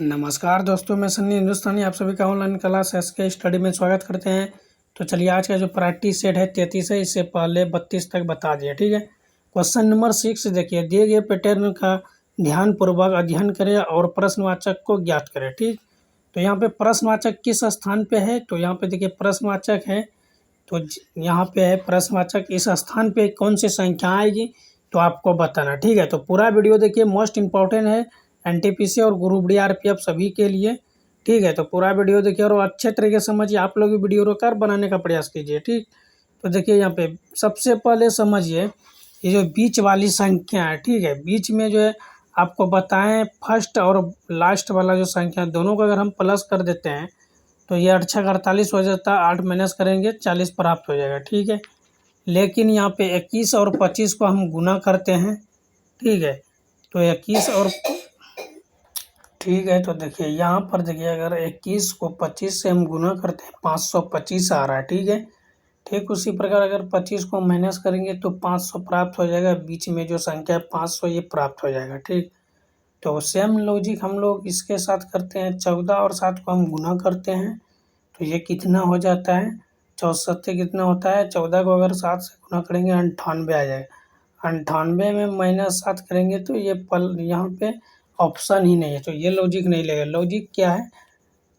नमस्कार दोस्तों, मैं सन्नी हिंदुस्तानी आप सभी का ऑनलाइन क्लास एसके स्टडी में स्वागत करते हैं। तो चलिए आज का जो प्रैक्टिस सेट है 33 है, इससे पहले 32 तक बता दिए। ठीक है, क्वेश्चन नंबर 6 देखिए, दिए गए पैटर्न का ध्यानपूर्वक अध्ययन करें और प्रश्नवाचक को ज्ञात करें। ठीक, तो यहाँ पे प्रश्नवाचक किस स्थान पे है, तो यहाँ पे देखिए प्रश्नवाचक है, तो यहाँ पे है प्रश्नवाचक, इस स्थान पे कौन सी संख्या आएगी तो आपको बताना। ठीक है, तो पूरा वीडियो देखिए, मोस्ट इम्पॉर्टेंट है एनटीपीसी और ग्रुप डी आरपीएफ सभी के लिए। ठीक है, तो पूरा वीडियो देखिए और अच्छे तरीके से समझिए। आप लोग भी वीडियो रोकर बनाने का प्रयास कीजिए। ठीक, तो देखिए यहाँ पे सबसे पहले समझिए ये जो बीच वाली संख्या है। ठीक है, बीच में जो है आपको बताएं फर्स्ट और लास्ट वाला जो संख्या दोनों को अगर हम प्लस कर देते हैं तो ये 8 छः 48 हो जाता है, 8 माइनस करेंगे 40 प्राप्त हो जाएगा। ठीक है, लेकिन यहाँ पे 21 और 25 को हम गुना करते हैं। ठीक है, तो 21 और ठीक है, तो देखिए यहाँ पर देखिए अगर 21 को 25 से हम गुना करते हैं 525 आ रहा है। ठीक है, ठीक उसी प्रकार अगर 25 को माइनस करेंगे तो 500 प्राप्त हो जाएगा। बीच में जो संख्या है 500 ये प्राप्त हो जाएगा। ठीक, तो सेम लॉजिक हम लोग इसके साथ करते हैं। 14 और 7 को हम गुना करते हैं तो ये कितना हो जाता है, 64 कितना होता है, 14 को अगर 7 से गुना करेंगे 98 आ जाएगा। 98 में -7 करेंगे तो ये पल यहाँ पे ऑप्शन ही नहीं है, तो ये लॉजिक नहीं लगेगा। लॉजिक क्या है,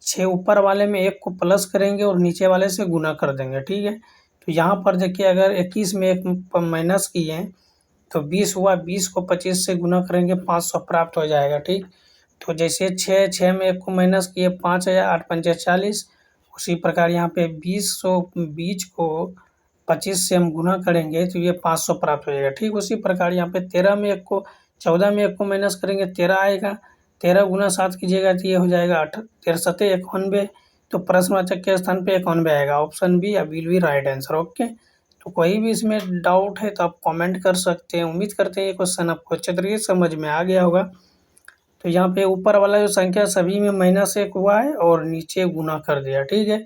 6 ऊपर वाले में 1 को प्लस करेंगे और नीचे वाले से गुना कर देंगे। ठीक है, तो यहाँ पर देखिए अगर 21 में 1 माइनस किए हैं तो 20 हुआ, 20 को 25 से गुना करेंगे 500 प्राप्त हो जाएगा। ठीक, तो जैसे 6 में 1 को माइनस किए 5 आया, 8 पंचे 40। उसी प्रकार यहाँ पे 20 को 25 से हम गुना करेंगे तो ये 500 प्राप्त हो जाएगा। ठीक, उसी प्रकार यहाँ पे 14 में 1 को माइनस करेंगे 13 आएगा, 13 गुना 7 कीजिएगा तो ये हो जाएगा 13 91। तो प्रश्नवाचक के स्थान पे 91 आएगा। Option B will be right answer. Okay, तो कोई भी इसमें डाउट है तो आप कमेंट कर सकते हैं। उम्मीद करते हैं ये क्वेश्चन आपको अच्छे तरीके से समझ में आ गया होगा। तो यहाँ पे ऊपर वाला जो संख्या सभी में -1 हुआ है और नीचे गुना कर दिया। ठीक है,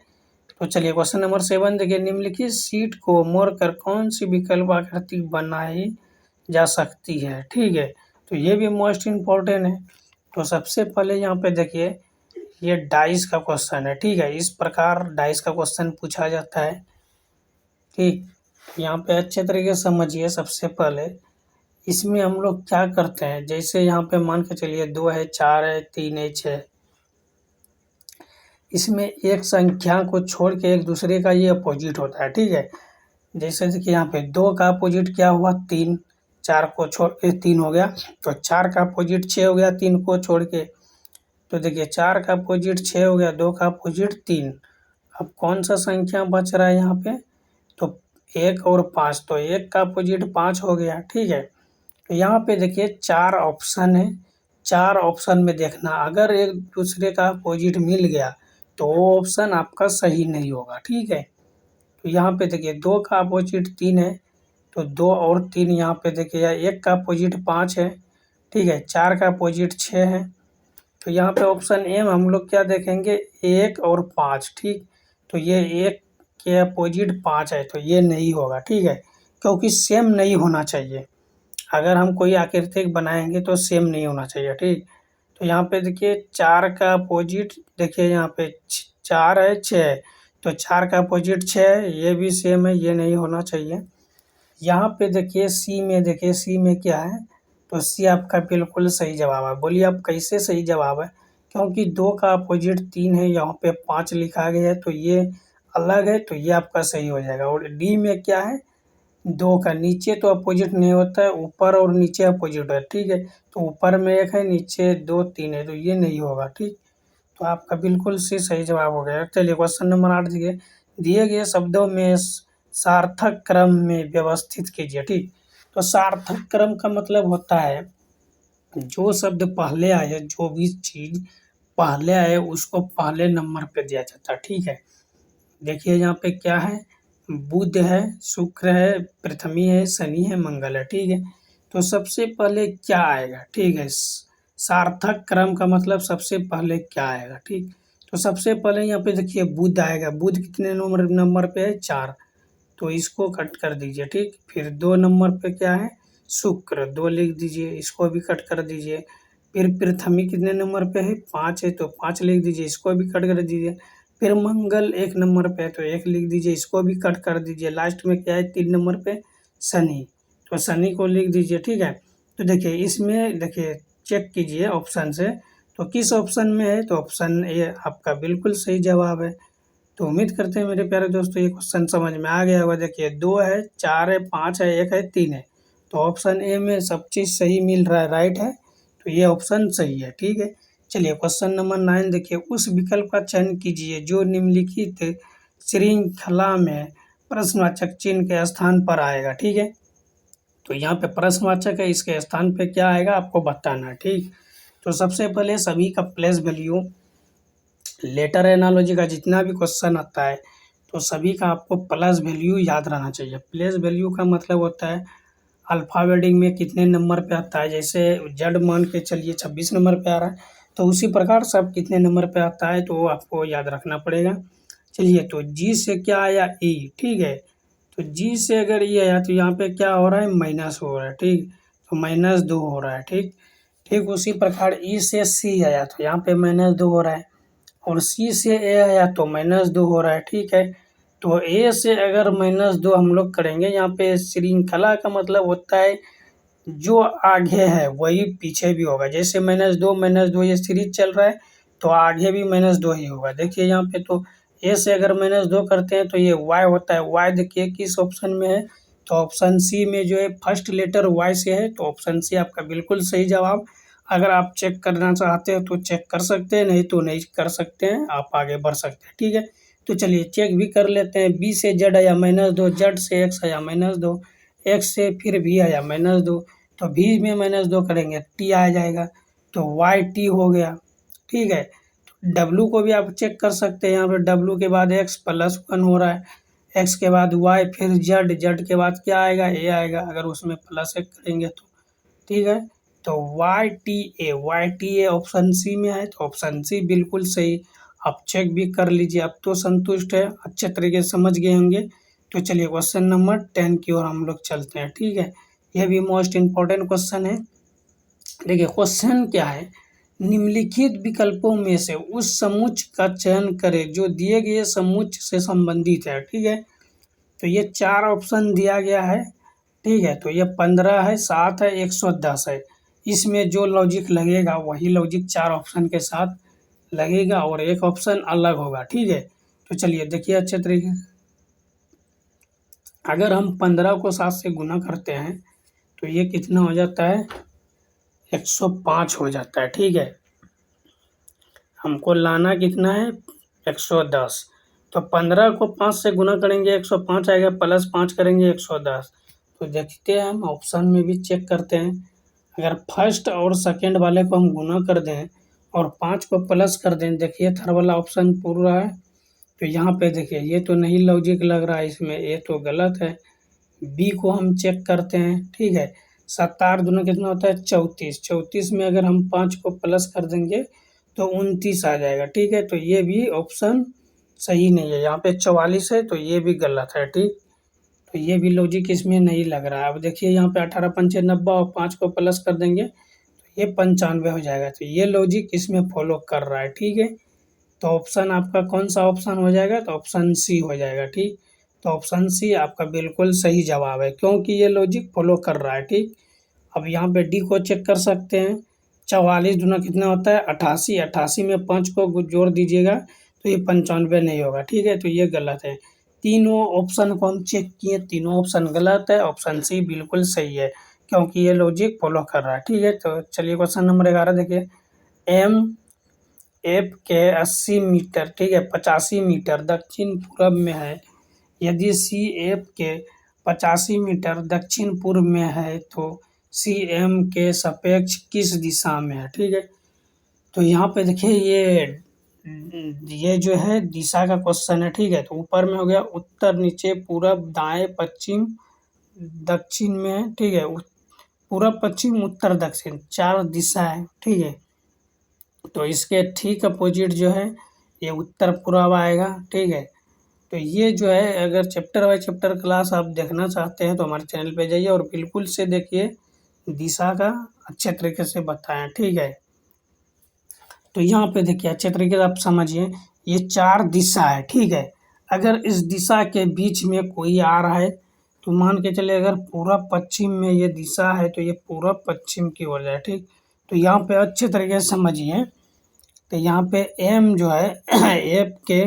तो चलिए क्वेश्चन नंबर 7 देखिए, निम्नलिखित सीट को मोड़कर कौन सी विकल्प आकृति बनाई जा सकती है। ठीक है, तो ये भी मोस्ट इम्पोर्टेंट है। तो सबसे पहले यहाँ पे देखिए ये डाइस का क्वेश्चन है। ठीक है, इस प्रकार डाइस का क्वेश्चन पूछा जाता है। ठीक, यहाँ पे अच्छे तरीके से समझिए। सबसे पहले इसमें हम लोग क्या करते हैं, जैसे यहाँ पे मान के चलिए 2 है, 4 है, 3 है, 6। इसमें एक संख्या को छोड़ के एक दूसरे का ये अपोजिट होता है। ठीक है, जैसे देखिए यहाँ पे 2 का अपोजिट क्या हुआ, 3। 4 को छोड़ के 3 हो गया, तो 4 का अपोजिट 6 हो गया 3 को छोड़ के। तो देखिए 4 का अपोजिट 6 हो गया, 2 का अपोजिट 3। अब कौन सा संख्या बच रहा है यहाँ पे, तो 1 और 5, तो 1 का अपोजिट 5 हो गया। ठीक है, तो यहाँ पे देखिए 4 ऑप्शन है। 4 ऑप्शन में देखना, अगर एक दूसरे का अपोजिट मिल गया तो वो ऑप्शन आपका सही नहीं होगा। ठीक है, तो यहाँ पे देखिए 2 का अपोजिट 3 है, तो 2 और 3 यहाँ पे देखिए 1 का अपोजिट 5 है। ठीक है, 4 का अपोजिट 6 है, तो यहाँ पे ऑप्शन ए में हम लोग क्या देखेंगे, 1 और 5। ठीक, तो ये 1 के अपोजिट 5 है तो ये नहीं होगा। ठीक है, क्योंकि सेम नहीं होना चाहिए। अगर हम कोई आकृति बनाएंगे तो सेम नहीं होना चाहिए। ठीक, तो यहाँ पे देखिए 4 का अपोजिट देखिए यहाँ पे 4 है, 6 है, तो 4 का अपोजिट 6 है, ये भी सेम है, ये नहीं होना चाहिए। यहाँ पे देखिए सी में, देखिए सी में क्या है, तो सी आपका बिल्कुल सही जवाब है। बोलिए आप कैसे सही जवाब है, क्योंकि 2 का अपोजिट 3 है, यहाँ पे 5 लिखा गया है तो ये अलग है, तो ये आपका सही हो जाएगा। और डी में क्या है, 2 का नीचे तो अपोजिट नहीं होता है, ऊपर और नीचे अपोजिट है। ठीक है, तो ऊपर में 1 है, नीचे 2 3 है, तो ये नहीं होगा। ठीक, तो आपका बिल्कुल सही जवाब हो गया। चलिए क्वेश्चन नंबर 8 देखिए, दिए गए शब्दों में सार्थक क्रम में व्यवस्थित कीजिए। ठीक, तो सार्थक क्रम का मतलब होता है जो शब्द पहले आए, जो भी चीज़ पहले आए उसको पहले नंबर पे दिया जाता है। ठीक है, देखिए यहाँ पे क्या है, बुध है, शुक्र है, पृथ्वी है, शनि है, मंगल है। ठीक है, तो सबसे पहले क्या आएगा। ठीक है, सार्थक क्रम का मतलब सबसे पहले क्या आएगा। ठीक, तो सबसे पहले यहाँ पे देखिए बुध आएगा। बुध कितने नंबर पे है, 4, तो इसको कट कर दीजिए। ठीक, फिर 2 नंबर पे क्या है, शुक्र, 2 लिख दीजिए, इसको भी कट कर दीजिए। फिर पृथ्वी कितने नंबर पे है, 5 है तो 5 लिख दीजिए, इसको भी कट कर दीजिए। फिर मंगल 1 नंबर पे है तो 1 लिख दीजिए, इसको भी कट कर दीजिए। लास्ट में क्या है 3 नंबर पे शनि, तो शनि को लिख दीजिए, ठीक है। तो देखिए इसमें देखिए चेक कीजिए ऑप्शन से, तो किस ऑप्शन में है, तो ऑप्शन ए आपका बिल्कुल सही जवाब है। तो उम्मीद करते हैं मेरे प्यारे दोस्तों ये क्वेश्चन समझ में आ गया होगा। देखिए 2 है, 4 है, 5 है, 1 है, 3 है, तो ऑप्शन ए में सब चीज़ सही मिल रहा है, राइट है, तो ये ऑप्शन सही है, ठीक है। चलिए क्वेश्चन नंबर 9 देखिए, उस विकल्प का चयन कीजिए जो निम्नलिखित श्रृंखला में प्रश्नवाचक चिन्ह के स्थान पर आएगा, ठीक है। तो यहाँ पे प्रश्नवाचक है, इसके स्थान पे क्या आएगा आपको बताना है, ठीक। तो सबसे पहले सभी का प्लेस वैल्यू, लेटर एनालॉजी का जितना भी क्वेश्चन आता है तो सभी का आपको प्लस वैल्यू याद रहना चाहिए। प्लेस वैल्यू का मतलब होता है अल्फ़ाबेटिक में कितने नंबर पे आता है, जैसे जेड मान के चलिए 26 नंबर पे आ रहा है, तो उसी प्रकार सब कितने नंबर पे आता है तो वो आपको याद रखना पड़ेगा। चलिए तो जी से क्या आया ई, ठीक है, तो जी से अगर ये आया तो यहाँ पे क्या हो रहा है माइनस हो रहा है, ठीक, तो -2 हो रहा है, ठीक। ठीक उसी प्रकार ई से सी आया तो यहाँ पे -2 हो रहा है, और सी से ए आया तो -2 हो रहा है, ठीक है। तो ए से अगर -2 हम लोग करेंगे, यहाँ पे श्रृंखला का मतलब होता है जो आगे है वही पीछे भी होगा। जैसे -2 ये सीरीज चल रहा है तो आगे भी -2 ही होगा। देखिए यहाँ पे तो ए से अगर -2 करते हैं तो ये वाई होता है। वाई देखिए किस ऑप्शन में है, तो ऑप्शन सी में जो है फर्स्ट लेटर वाई से है, तो ऑप्शन सी आपका बिल्कुल सही जवाब। अगर आप चेक करना चाहते हो तो चेक कर सकते हैं, नहीं तो नहीं कर सकते हैं, आप आगे बढ़ सकते हैं, ठीक है। तो चलिए चेक भी कर लेते हैं। बी से जेड आया -2, जेड से एक्स आया -2, एक्स से फिर भी आया -2, तो भी में -2 करेंगे टी आ जाएगा, तो वाई टी हो गया, ठीक है। तो डब्लू को भी आप चेक कर सकते हैं, यहाँ पे डब्लू के बाद एक्स +1 हो रहा है, एक्स के बाद वाई फिर जेड, जेड के बाद क्या आएगा ए आएगा, अगर उसमें +1 करेंगे तो, ठीक है। तो Y T A option C में है, तो ऑप्शन सी बिल्कुल सही। आप चेक भी कर लीजिए, अब तो संतुष्ट है, अच्छे तरीके से समझ गए होंगे। तो चलिए क्वेश्चन नंबर 10 की ओर हम लोग चलते हैं, ठीक है। यह भी मोस्ट इम्पोर्टेंट क्वेश्चन है। देखिए क्वेश्चन क्या है, निम्नलिखित विकल्पों में से उस समुच्च का चयन करें जो दिए गए समुच्च से संबंधित है, ठीक है। तो ये 4 ऑप्शन दिया गया है, ठीक है। तो ये 15 है, 7 है, 110 है। इसमें जो लॉजिक लगेगा वही लॉजिक 4 ऑप्शन के साथ लगेगा और एक ऑप्शन अलग होगा, ठीक है। तो चलिए देखिए अच्छे तरीके से, अगर हम 15 को 7 से गुना करते हैं तो ये कितना हो जाता है 105 हो जाता है, ठीक है। हमको लाना कितना है 110, तो 15 को 5 से गुना करेंगे 105 आएगा, +5 करेंगे 110। तो देखते हैं हम ऑप्शन में भी चेक करते हैं, अगर फर्स्ट और सेकंड वाले को हम गुना कर दें और 5 को प्लस कर दें, देखिए थर्ड वाला ऑप्शन पूरा है। तो यहाँ पे देखिए ये तो नहीं लॉजिक लग रहा है इसमें, ये तो गलत है। बी को हम चेक करते हैं, ठीक है। 7 8 दूना कितना होता है 34, 34 में अगर हम 5 को प्लस कर देंगे तो 29 आ जाएगा, ठीक है। तो ये भी ऑप्शन सही नहीं है, यहाँ पे 44 है तो ये भी गलत है, ठीक। तो ये भी लॉजिक इसमें नहीं लग रहा है। अब देखिए यहाँ पे 18 पंचे 90 और 5 को प्लस कर देंगे तो ये 95 हो जाएगा, तो ये लॉजिक इसमें फॉलो कर रहा है, ठीक है। तो ऑप्शन आपका कौन सा ऑप्शन हो जाएगा, तो ऑप्शन सी हो जाएगा, ठीक। तो ऑप्शन सी आपका बिल्कुल सही जवाब है, क्योंकि ये लॉजिक फॉलो कर रहा है, ठीक। अब यहाँ पे डी को चेक कर सकते हैं, 44 दूना कितना होता है 88, 88 में 5 को जोड़ दीजिएगा तो ये 95 नहीं होगा, ठीक है। तो ये गलत है। तीनों ऑप्शन को हम चेक किए, तीनों ऑप्शन गलत है, ऑप्शन सी बिल्कुल सही है, क्योंकि ये लॉजिक फॉलो कर रहा है, ठीक है। तो चलिए क्वेश्चन नंबर 11 देखिए, एम एफ के 80 मीटर, ठीक है, 85 मीटर दक्षिण पूर्व में है, यदि सी एफ के 85 मीटर दक्षिण पूर्व में है तो सी एम के सापेक्ष किस दिशा में है, ठीक है। तो यहाँ पे देखिए ये जो है दिशा का क्वेश्चन है, ठीक है। तो ऊपर में हो गया उत्तर, नीचे पूरब, दाएं, पश्चिम, दक्षिण में है, ठीक है। पूरब, पश्चिम, उत्तर, दक्षिण 4 दिशा है, ठीक है। तो इसके ठीक अपोजिट जो है ये उत्तर पूर्व आएगा, ठीक है। तो ये जो है अगर चैप्टर बाय चैप्टर क्लास आप देखना चाहते हैं तो हमारे चैनल पे जाइए और बिल्कुल से देखिए, दिशा का अच्छे तरीके से बताएं, ठीक है। तो यहाँ पे देखिए अच्छे तरीके से आप समझिए, ये 4 दिशा है, ठीक है। अगर इस दिशा के बीच में कोई आ रहा है तो मान के चलिए अगर पूरब पश्चिम में ये दिशा है तो ये पूरब पश्चिम की ओर जाए, ठीक। तो यहाँ पे अच्छे तरीके से समझिए, तो यहाँ पे एम जो है एफ के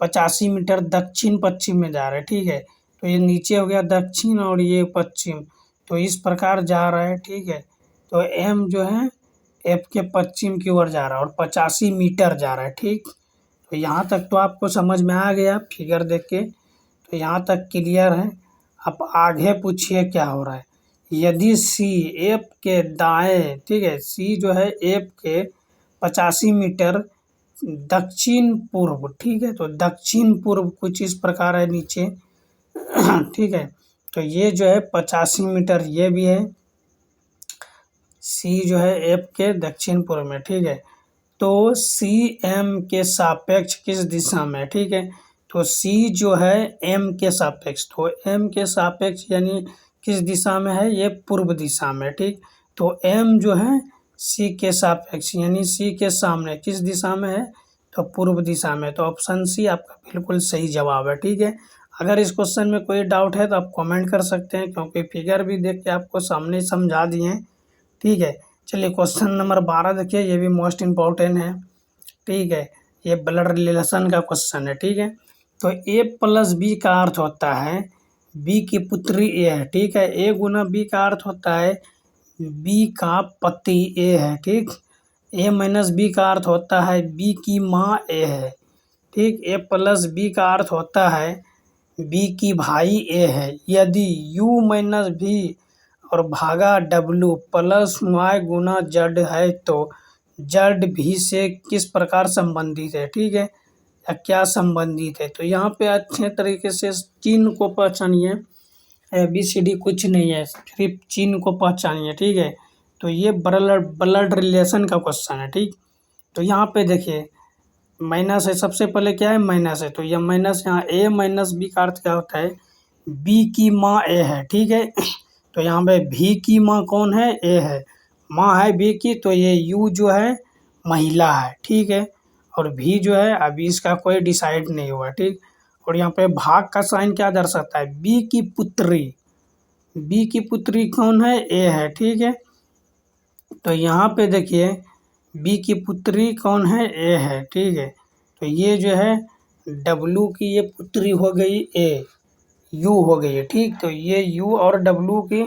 85 मीटर दक्षिण पश्चिम में जा रहा है, ठीक है। तो ये नीचे हो गया दक्षिण और ये पश्चिम, तो इस प्रकार जा रहा है, ठीक है। तो एम जो है एफ के पश्चिम की ओर जा रहा है और 85 मीटर जा रहा है, ठीक। तो यहाँ तक तो आपको समझ में आ गया फिगर देख के, तो यहाँ तक क्लियर है। अब आगे पूछिए क्या हो रहा है। यदि सी एफ के दाएं, ठीक है, सी जो है एफ के 85 मीटर दक्षिण पूर्व, ठीक है। तो दक्षिण पूर्व कुछ इस प्रकार है नीचे ठीक है। तो ये जो है 85 मीटर ये भी है, सी जो है एफ के दक्षिण पूर्व में, ठीक है। तो सी एम के सापेक्ष किस दिशा में, ठीक है। तो सी जो है एम के सापेक्ष, तो एम के सापेक्ष यानी किस दिशा में है, ये पूर्व दिशा में, ठीक। तो एम जो है सी के सापेक्ष यानी सी के सामने किस दिशा में है, तो पूर्व दिशा में। तो ऑप्शन सी आपका बिल्कुल सही जवाब है, ठीक है। अगर इस क्वेश्चन में कोई डाउट है तो आप कमेंट कर सकते हैं, क्योंकि फिगर भी देख के आपको सामने समझा दिए हैं, ठीक है। चलिए क्वेश्चन नंबर 12 देखिए, ये भी मोस्ट इम्पॉर्टेंट है, ठीक है। ये ब्लड रिलेशन का क्वेश्चन है, ठीक है। तो ए प्लस बी का अर्थ होता है बी की पुत्री ए है, ठीक है। ए गुना बी का अर्थ होता है बी का पति ए है, ठीक। ए माइनस बी का अर्थ होता है बी की माँ ए है, ठीक। ए प्लस बी का अर्थ होता है बी की भाई ए है। यदि यू माइनस बी और भागा डब्लू प्लस वाई गुना जेड है तो जेड भी से किस प्रकार संबंधित है, ठीक है, या क्या संबंधित है। तो यहाँ पे अच्छे तरीके से चिन्ह को पहचानिए, ABCD कुछ नहीं है, सिर्फ चिन्ह को पहचानिए, ठीक है। तो ये ब्लड रिलेशन का क्वेश्चन है, ठीक। तो यहाँ पे देखिए माइनस है, सबसे पहले क्या है माइनस है, तो यह माइनस यहाँ ए माइनस बी का अर्थ क्या होता है बी की माँ ए है, ठीक है। तो यहाँ पे भी की माँ कौन है, ए है, माँ है बी की, तो ये यू जो है महिला है, ठीक है। और भी जो है अभी इसका कोई डिसाइड नहीं हुआ, ठीक। और यहाँ पे भाग का साइन क्या दर्शाता है बी की पुत्री, बी की पुत्री कौन है ए है, ठीक है। तो यहाँ पे देखिए बी की पुत्री कौन है ए है, ठीक है। तो ये जो है डब्लू की ये पुत्री हो गई ए, यू हो गई है, ठीक। तो ये यू और डब्लू की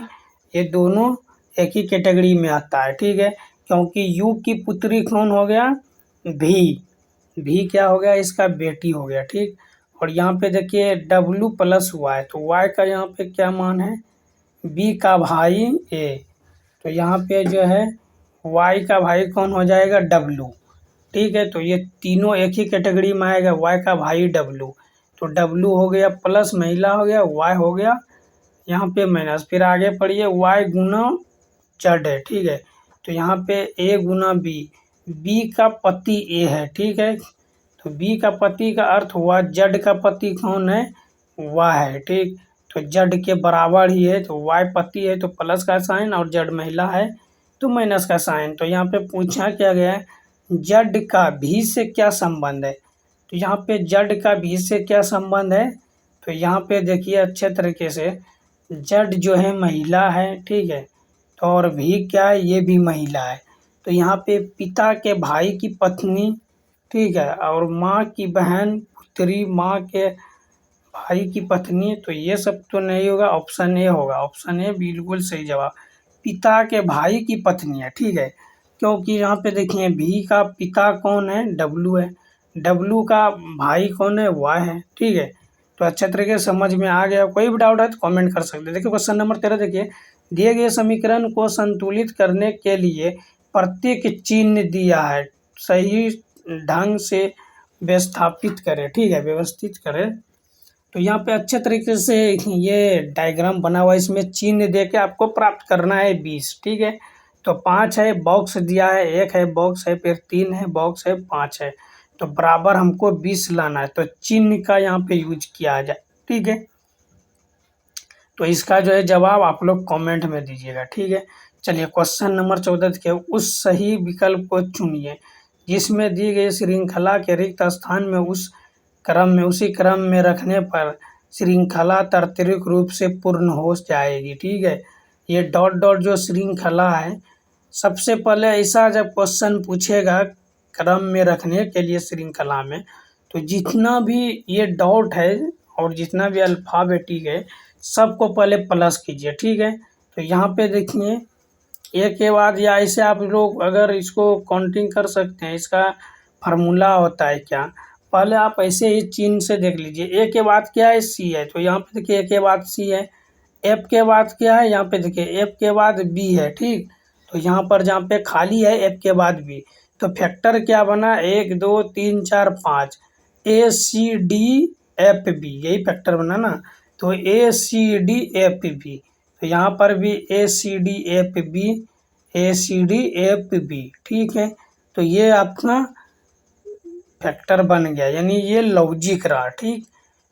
ये दोनों एक ही कैटेगरी में आता है, ठीक है। क्योंकि यू की पुत्री कौन हो गया भी क्या हो गया इसका बेटी हो गया, ठीक। और यहाँ पे देखिए डब्लू प्लस वाई, तो वाई का यहाँ पे क्या मान है बी का भाई ए, तो यहाँ पे जो है वाई का भाई कौन हो जाएगा डब्लू, ठीक है। तो ये तीनों एक ही कैटेगरी में आएगा, वाई का भाई डब्लू, तो डब्लू हो गया प्लस महिला हो गया, वाई हो गया यहाँ पे माइनस, फिर आगे पढ़िए वाई गुना जेड है, ठीक है। तो यहाँ पे ए गुना बी का पति ए है, ठीक है। तो बी का पति का अर्थ हुआ जेड का पति कौन है वाई है, ठीक। तो जेड के बराबर ही है, तो वाई पति है तो प्लस का साइन और जेड महिला है तो माइनस का साइन। तो यहाँ पे पूछा क्या गया है जेड का भी से क्या संबंध है, तो यहाँ पे जेड का भी से क्या संबंध है, तो यहाँ पे देखिए अच्छे तरीके से जेड जो है महिला है, ठीक है। तो और भी क्या है ये भी महिला है, तो यहाँ पे पिता के भाई की पत्नी, ठीक है, और माँ की बहन पुत्री माँ के भाई की पत्नी, तो ये सब तो नहीं होगा, ऑप्शन ए होगा, ऑप्शन ए बिल्कुल सही जवाब, पिता के भाई की पत्नी है, ठीक है। क्योंकि यहाँ पे देखिए भी का पिता कौन है डब्लू है, डब्लू का भाई कौन है वाई है, ठीक है। तो अच्छे तरीके से समझ में आ गया, कोई भी डाउट है तो कमेंट कर सकते हैं। देखिए क्वेश्चन नंबर 13 देखिए, दिए गए समीकरण को संतुलित करने के लिए प्रत्येक चिन्ह दिया है, सही ढंग से व्यवस्थापित करें, ठीक है, व्यवस्थित करें। तो यहाँ पे अच्छे तरीके से ये डायग्राम बना हुआ है, इसमें चिन्ह दे के आपको प्राप्त करना है 20, ठीक है। तो 5 है बॉक्स दिया है, 1 है बॉक्स है, फिर 3 है बॉक्स है, 5 है, तो बराबर हमको 20 लाना है, तो चिन्ह का यहाँ पे यूज किया जाए, ठीक है। तो इसका जो है जवाब आप लोग कमेंट में दीजिएगा, ठीक है। चलिए क्वेश्चन नंबर 14 देखिए, उस सही विकल्प को चुनिए जिसमें दी गई श्रृंखला के रिक्त स्थान में उसी क्रम में रखने पर श्रृंखला तात्विक रूप से पूर्ण हो जाएगी। ठीक है, ये डॉट डॉट जो श्रृंखला है, सबसे पहले ऐसा जब क्वेश्चन पूछेगा क्रम में रखने के लिए श्रृंखला में, तो जितना भी ये डॉट है और जितना भी अल्फ़ाबेटिक है सबको पहले प्लस कीजिए। ठीक है, तो यहाँ पे देखिए एक के बाद, या ऐसे आप लोग अगर इसको काउंटिंग कर सकते हैं, इसका फार्मूला होता है क्या, पहले आप ऐसे ही चिन्ह से देख लीजिए। ए के बाद क्या है, सी है, तो यहाँ पे देखिए ए के बाद सी है। एफ के बाद क्या है, यहाँ पे देखिए एफ के बाद बी है। ठीक, तो यहाँ पर जहाँ पे खाली है एफ के बाद बी, तो फैक्टर क्या बना, 1 2 3 4 5, ए सी डी एफ बी, यही फैक्टर बना ना। तो ए सी डी एफ बी, तो यहाँ पर भी ए सी डी एफ बी, ए सी डी एफ बी। ठीक है, तो ये आपका फैक्टर बन गया, यानी ये लॉजिक रहा। ठीक,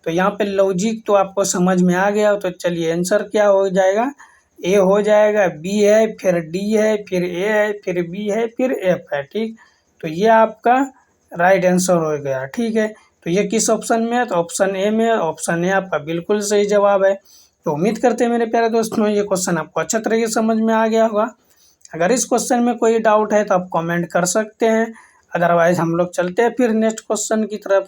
तो यहाँ पे लॉजिक तो आपको समझ में आ गया। तो चलिए आंसर क्या हो जाएगा, ए हो जाएगा, बी है, फिर डी है, फिर ए है, फिर बी है, फिर एफ है। ठीक, तो ये आपका राइट आंसर हो गया। ठीक है, तो ये किस ऑप्शन में है, तो ऑप्शन ए में है। ऑप्शन ए आपका बिल्कुल सही जवाब है। तो उम्मीद करते हैं मेरे प्यारे दोस्तों ये क्वेश्चन आपको अच्छा तरीके से समझ में आ गया होगा। अगर इस क्वेश्चन में कोई डाउट है तो आप कमेंट कर सकते हैं, अदरवाइज हम लोग चलते हैं फिर नेक्स्ट क्वेश्चन की तरफ।